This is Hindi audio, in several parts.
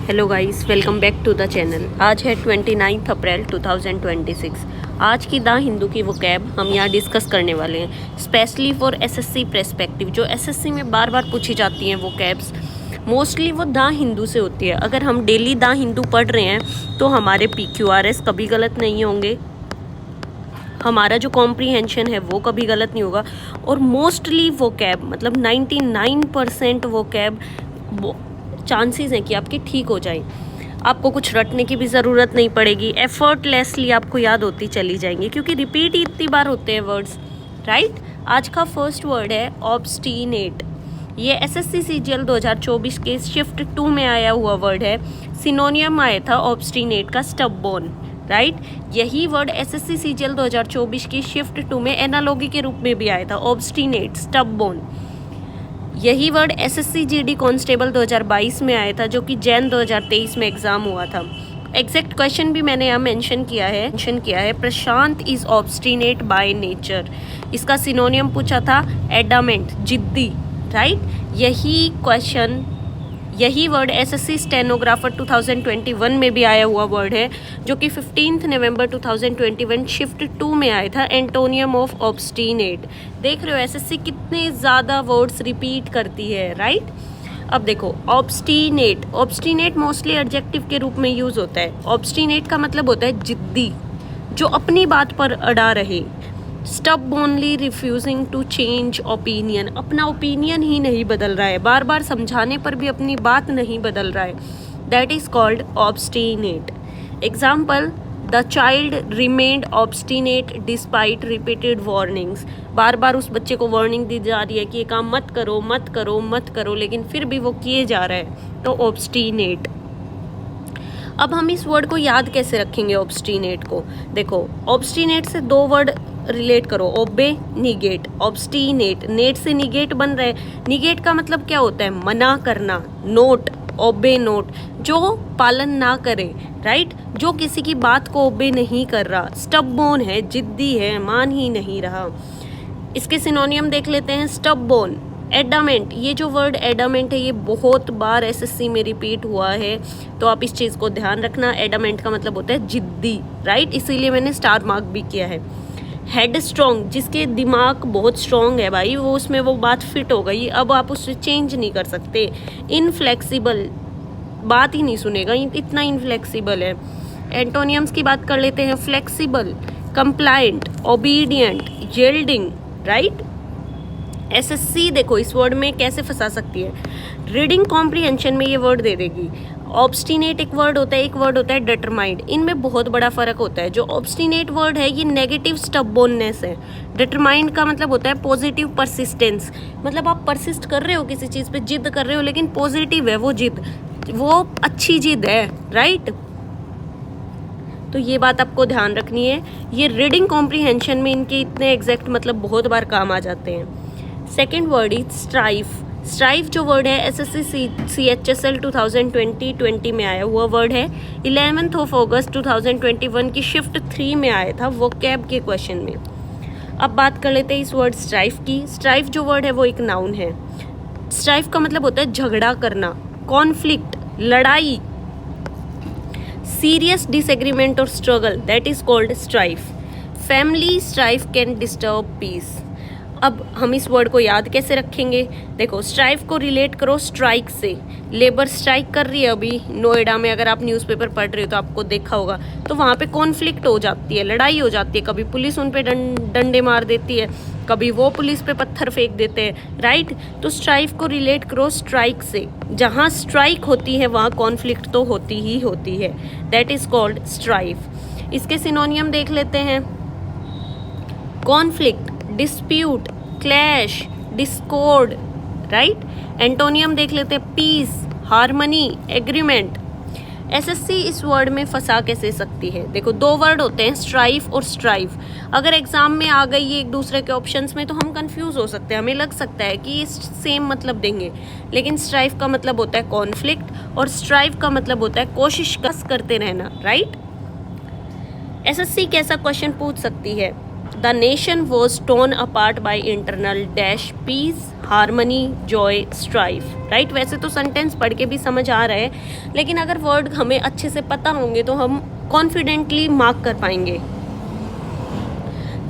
Hello guys, welcome back to the channel. आज है 29 अप्रैल 2026। आज की द हिंदू की वोकैब हम यहाँ डिस्कस करने वाले हैं, स्पेशली फॉर एसएससी पर्सपेक्टिव। जो एसएससी में बार बार पूछी जाती हैं वोकैब्स, मोस्टली वो द हिंदू से होती है। अगर हम डेली द हिंदू पढ़ रहे हैं तो हमारे PQRS कभी गलत नहीं होंगे, हमारा जो कॉम्प्रीहेंशन है वो कभी गलत नहीं होगा। और मोस्टली वोकैब मतलब 99% वोकैब चांसेस हैं कि आपकी ठीक हो जाए। आपको कुछ रटने की भी ज़रूरत नहीं पड़ेगी, एफर्टलेसली आपको याद होती चली जाएंगी, क्योंकि रिपीट ही इतनी बार होते हैं वर्ड्स, राइट। आज का फर्स्ट वर्ड है ऑब्स्टिनेट। ये एसएससी सीजीएल 2024 के शिफ्ट 2 में आया हुआ वर्ड है। सिनोनियम आया था ऑब्स्टिनेट का स्टबबोर्न, राइट। यही वर्ड एसएससी सीजीएल 2024 की शिफ्ट 2 में एनालॉगी के रूप में भी आया था, ऑब्स्टिनेट, स्टबबोर्न। यही वर्ड एसएससी जीडी कांस्टेबल 2022 में आया था, जो कि जैन 2023 में एग्जाम हुआ था। एग्जैक्ट क्वेश्चन भी मैंने यहाँ मेंशन किया है। प्रशांत इज ऑब्स्टिनेट बाय नेचर। इसका सिनोनियम पूछा था एडामेंट, जिद्दी, राइट। यही वर्ड एसएससी स्टेनोग्राफर 2021 में भी आया हुआ वर्ड है, जो कि 15 नवंबर 2021 शिफ्ट 2 में आया था, एंटोनियम ऑफ ऑब्स्टिनेट। देख रहे हो एसएससी कितने ज़्यादा वर्ड्स रिपीट करती है, राइट। अब देखो ऑब्स्टिनेट मोस्टली एडजेक्टिव के रूप में यूज़ होता है। ऑब्स्टिनेट का मतलब होता है जिद्दी, जो अपनी बात पर अड़ा रहे। स्टबबोर्नली रिफ्यूजिंग टू चेंज ओपिनियन, अपना ओपिनियन ही नहीं बदल रहा है, बार बार समझाने पर भी अपनी बात नहीं बदल रहा है, that is called obstinate. Example, the child remained obstinate despite repeated warnings. बार बार उस बच्चे को वार्निंग दी जा रही है कि ये काम मत करो मत करो मत करो, लेकिन फिर भी वो किए जा रहा है, तो ऑब्स्टिनेट। अब हम इस वर्ड को याद कैसे रखेंगे ऑब्स्टिनेट को? देखो, ऑब्स्टिनेट से दो वर्ड रिलेट करो, ओबे, निगेट। ऑब्स्टिनेट, नेट से निगेट बन रहा है। निगेट का मतलब क्या होता है? मना करना। नोट, ओबे नोट, जो पालन ना करे, राइट, जो किसी की बात को ओबे नहीं कर रहा। स्टबबोर्न है, जिद्दी है, मान ही नहीं रहा। इसके सिनोनियम देख लेते हैं। स्टबबोर्न, एडामेंट। ये जो वर्ड एडामेंट है ये बहुत बार एसएससी में रिपीट हुआ है, तो आप इस चीज़ को ध्यान रखना। एडामेंट का मतलब होता है जिद्दी, राइट, इसीलिए मैंने स्टार मार्क भी किया है। हेड स्ट्रॉन्ग, जिसके दिमाग बहुत स्ट्रॉन्ग है भाई, वो उसमें वो बात फिट हो गई, अब आप उससे चेंज नहीं कर सकते। इनफ्लेक्सिबल, बात ही नहीं सुनेगा, इतना इनफ्लेक्सिबल है। एंटोनियम्स की बात कर लेते हैं। Flexible, compliant, obedient, yielding, right. SSC देखो इस वर्ड में कैसे फंसा सकती है। रीडिंग कॉम्प्रीहेंशन में ये वर्ड दे देगी। ऑब्स्टिनेट एक वर्ड होता है, एक वर्ड होता है डिटरमाइंड। इनमें बहुत बड़ा फर्क होता है। जो ऑब्स्टिनेट वर्ड है ये नेगेटिव स्टबबोर्ननेस है। डिटरमाइंड का मतलब होता है पॉजिटिव परसिस्टेंस, मतलब आप परसिस्ट कर रहे हो किसी चीज़ पे, जिद कर रहे हो, लेकिन पॉजिटिव है वो जिद, वो अच्छी जिद है, राइट। तो ये बात आपको ध्यान रखनी है। ये रीडिंग कॉम्प्रीहेंशन में इनके इतने एग्जैक्ट मतलब बहुत बार काम आ जाते हैं। Second word is strife. Strife जो वर्ड है एसएससी CHSL 2020 में आया हुआ वर्ड है। 11 अगस्त 2021 की शिफ्ट 3 में आया था वोकैब के क्वेश्चन में। अब बात कर लेते हैं इस वर्ड स्ट्राइफ की। स्ट्राइफ जो वर्ड है वो एक नाउन है। स्ट्राइफ का मतलब होता है झगड़ा करना, कॉन्फ्लिक्ट, लड़ाई, सीरियस डिसएग्रीमेंट और struggle, that is called strife. Family strife can disturb peace. अब हम इस वर्ड को याद कैसे रखेंगे? देखो, स्ट्राइफ को रिलेट करो स्ट्राइक से। लेबर स्ट्राइक कर रही है अभी नोएडा में, अगर आप न्यूज़पेपर पढ़ रहे हो तो आपको देखा होगा, तो वहाँ पे कॉन्फ्लिक्ट हो जाती है, लड़ाई हो जाती है। कभी पुलिस उन पे डंडे मार देती है, कभी वो पुलिस पे पत्थर फेंक देते हैं, राइट। तो स्ट्राइफ को रिलेट करो स्ट्राइक से। जहाँ स्ट्राइक होती है वहाँ कॉन्फ्लिक्ट तो होती ही होती है, दैट इज कॉल्ड स्ट्राइफ। इसके सिनोनियम देख लेते हैं। Conflict, dispute, clash, discord, right. Antonym देख लेते हैं। Peace, harmony, agreement. एसएससी इस वर्ड में फंसा कैसे सकती है? देखो, दो वर्ड होते हैं स्ट्राइफ और स्ट्राइव। अगर एग्जाम में आ गई ये एक दूसरे के ऑप्शंस में तो हम कंफ्यूज हो सकते हैं, हमें लग सकता है कि ये सेम मतलब देंगे, लेकिन स्ट्राइफ का मतलब होता है कॉन्फ्लिक्ट और स्ट्राइव का मतलब होता है कोशिश करते रहना, राइट। एसएससी कैसा क्वेश्चन पूछ सकती है? The nation was torn apart by internal dash peace harmony joy strife, right. वैसे तो सेंटेंस पढ़ के भी समझ आ रहा है, लेकिन अगर वर्ड हमें अच्छे से पता होंगे तो हम कॉन्फिडेंटली मार्क कर पाएंगे।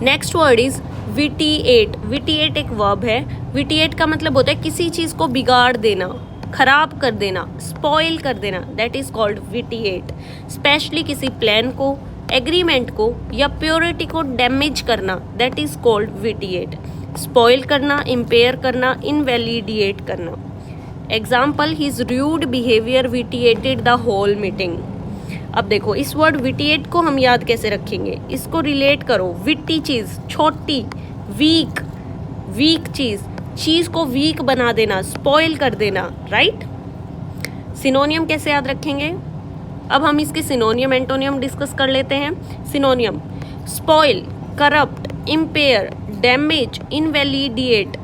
Next word is vitiate. Vitiate एक वर्ब है। विटिएट का मतलब होता है किसी चीज़ को बिगाड़ देना, खराब कर देना, स्पॉइल कर देना, that is called vitiate. Specially किसी प्लान को, एग्रीमेंट को या प्योरिटी को डैमेज करना, that is called vitiate. Spoil करना, इम्पेयर करना, इनवैलिडिएट करना। Example, his rude behaviour vitiated the whole meeting. अब देखो इस वर्ड विटिएट को हम याद कैसे रखेंगे, इसको रिलेट करो। विट्टी चीज़, छोटी, वीक, वीक चीज़ को वीक बना देना, स्पॉइल कर देना, राइट। सिनोनियम कैसे याद रखेंगे, अब हम इसके सिनोनियम एंटोनियम डिस्कस कर लेते हैं। Synonym, spoil, corrupt, impair, damage, invalidate.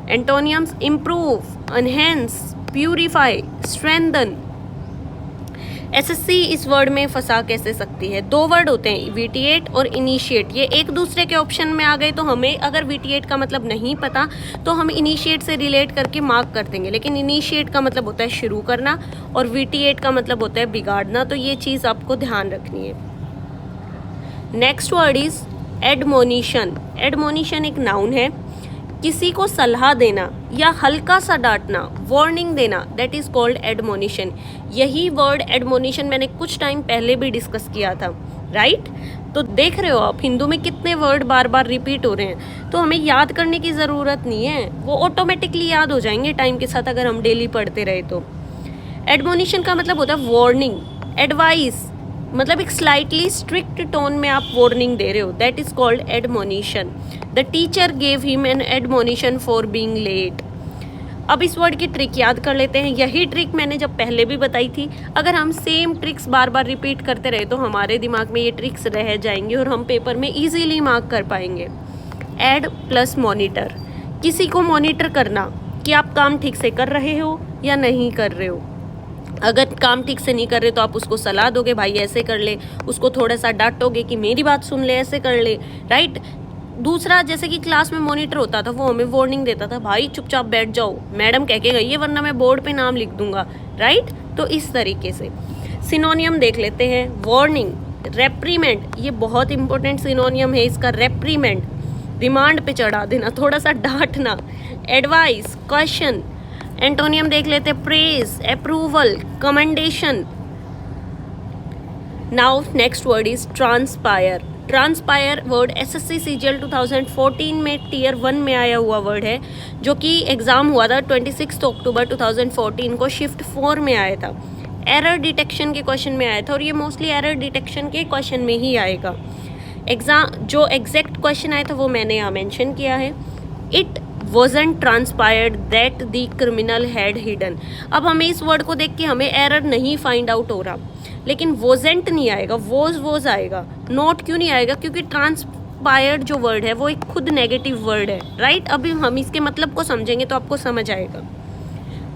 Antonyms, improve, enhance, purify, strengthen. SSC इस वर्ड में फंसा कैसे सकती है, दो वर्ड होते हैं विटिएट और इनिशिएट। ये एक दूसरे के ऑप्शन में आ गए तो हमें अगर विटिएट का मतलब नहीं पता तो हम इनिशिएट से रिलेट करके मार्क कर देंगे, लेकिन इनिशिएट का मतलब होता है शुरू करना और विटिएट का मतलब होता है बिगाड़ना, तो ये चीज़ आपको ध्यान रखनी है। Next word is admonition. Admonition एक नाउन है, किसी को सलाह देना या हल्का सा डांटना, वार्निंग देना, दैट इज कॉल्ड एडमोनिशन। यही वर्ड एडमोनिशन मैंने कुछ टाइम पहले भी डिस्कस किया था, राइट। तो देख रहे हो आप हिंदू में कितने वर्ड बार बार रिपीट हो रहे हैं, तो हमें याद करने की ज़रूरत नहीं है, वो ऑटोमेटिकली याद हो जाएंगे टाइम के साथ अगर हम डेली पढ़ते रहे तो। एडमोनिशन का मतलब होता है वार्निंग, एडवाइस, मतलब एक स्लाइटली स्ट्रिक्ट टोन में आप वार्निंग दे रहे हो, that is called admonition. The teacher gave him an admonition for being late. अब इस वर्ड की ट्रिक याद कर लेते हैं। यही ट्रिक मैंने जब पहले भी बताई थी, अगर हम सेम ट्रिक्स बार बार रिपीट करते रहे तो हमारे दिमाग में ये ट्रिक्स रह जाएंगी और हम पेपर में इजीली मार्क कर पाएंगे। एड प्लस मॉनिटर, किसी को मॉनिटर करना कि आप काम ठीक से कर रहे हो या नहीं कर रहे हो। अगर काम ठीक से नहीं कर रहे तो आप उसको सलाह दोगे, भाई ऐसे कर ले, उसको थोड़ा सा डांटोगे कि मेरी बात सुन ले, ऐसे कर ले, राइट। दूसरा, जैसे कि क्लास में मॉनिटर होता था, वो हमें वार्निंग देता था, भाई चुपचाप बैठ जाओ, मैडम कह के गई है वरना मैं बोर्ड पे नाम लिख दूंगा, राइट। तो इस तरीके से सिनोनियम देख लेते हैं। वार्निंग, रेप्रीमेंड, ये बहुत इंपॉर्टेंट सिनोनियम है इसका। रेप्रीमेंड, रिमांड पे चढ़ा देना, थोड़ा सा डांटना। Advice, question. एंटोनियम देख लेते हैं, praise, approval, commendation. Now next word is transpire. Transpire word SSC CGL 2014 में टीयर 1 में आया हुआ वर्ड है, जो कि एग्जाम हुआ था 26 अक्टूबर 2014 को, शिफ्ट 4 में आया था। एरर डिटेक्शन के क्वेश्चन में आया था और ये मोस्टली एरर डिटेक्शन के क्वेश्चन में ही आएगा। जो एग्जैक्ट क्वेश्चन आया था वो मैंने यहाँ मेंशन किया है। It wasn't transpired that the criminal had hidden। अब हमें इस वर्ड को देख के हमें एरर नहीं फाइंड आउट हो रहा, लेकिन wasn't नहीं आएगा, was आएगा। नोट क्यों नहीं आएगा, क्योंकि ट्रांसपायर्ड जो वर्ड है वो एक खुद नेगेटिव वर्ड है, राइट। अभी हम इसके मतलब को समझेंगे तो आपको समझ आएगा।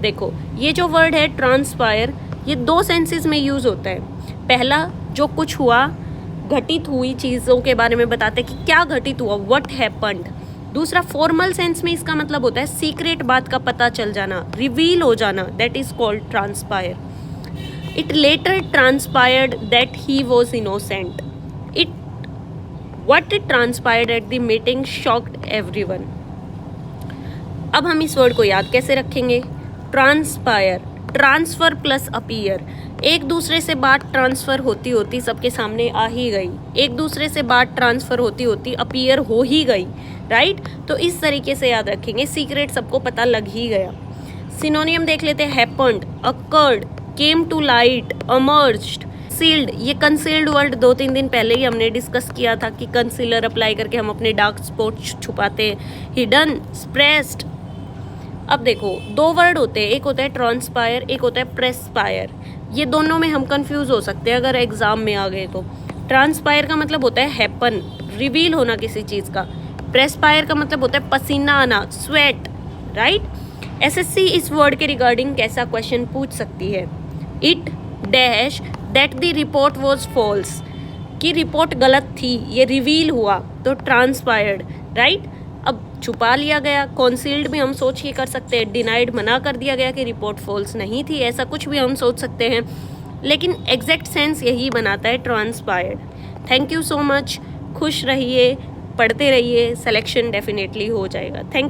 देखो ये जो वर्ड है ट्रांसपायर, ये दो सेंसेस में यूज होता है। पहला, जो कुछ हुआ, घटित हुई चीज़ों के बारे में बताते हैं कि क्या घटित हुआ, व्हाट हैपेंड। दूसरा, फॉर्मल सेंस में इसका मतलब होता है सीक्रेट बात का पता चल जाना, रिवील हो जाना, that is called transpire. It later transpired that he was innocent. What transpired at the meeting shocked everyone. अब हम इस वर्ड को याद कैसे रखेंगे। Transpire, transfer plus appear. एक दूसरे से बात ट्रांसफर होती होती सबके सामने आ ही गई, एक दूसरे से बात ट्रांसफर होती होती अपीयर हो ही गई, राइट। तो इस तरीके से याद रखेंगे, सीक्रेट सबको पता लग ही गया। सिनोनियम देख लेते हैं। Happened, occurred, came to light, emerged, sealed. ये कंसील्ड वर्ड 2-3 दिन पहले ही हमने डिस्कस किया था कि कंसीलर अप्लाई करके हम अपने डार्क स्पॉट छुपाते हैं। हिडन, स्प्रेस्ड। अब देखो दो वर्ड होते हैं, एक होता है ट्रांसपायर, एक होता है प्रेसपायर। ये दोनों में हम कंफ्यूज हो सकते हैं अगर एग्जाम में आ गए तो। ट्रांसपायर का मतलब होता है हैपन, रिवील होना किसी चीज़ का। प्रेसपायर का मतलब होता है पसीना आना, स्वेट, राइट। एसएससी इस वर्ड के रिगार्डिंग कैसा क्वेश्चन पूछ सकती है। It dash that the report was false. कि रिपोर्ट गलत थी, ये रिवील हुआ तो ट्रांसपायर्ड, राइट। अब छुपा लिया गया, कॉन्सील्ड भी हम सोच के कर सकते हैं, डिनाइड मना कर दिया गया कि रिपोर्ट फॉल्स नहीं थी, ऐसा कुछ भी हम सोच सकते हैं, लेकिन एग्जैक्ट सेंस यही बनाता है transpired. Thank you so much, खुश रहिए, पढ़ते रहिए, सिलेक्शन डेफिनेटली हो जाएगा। थैंक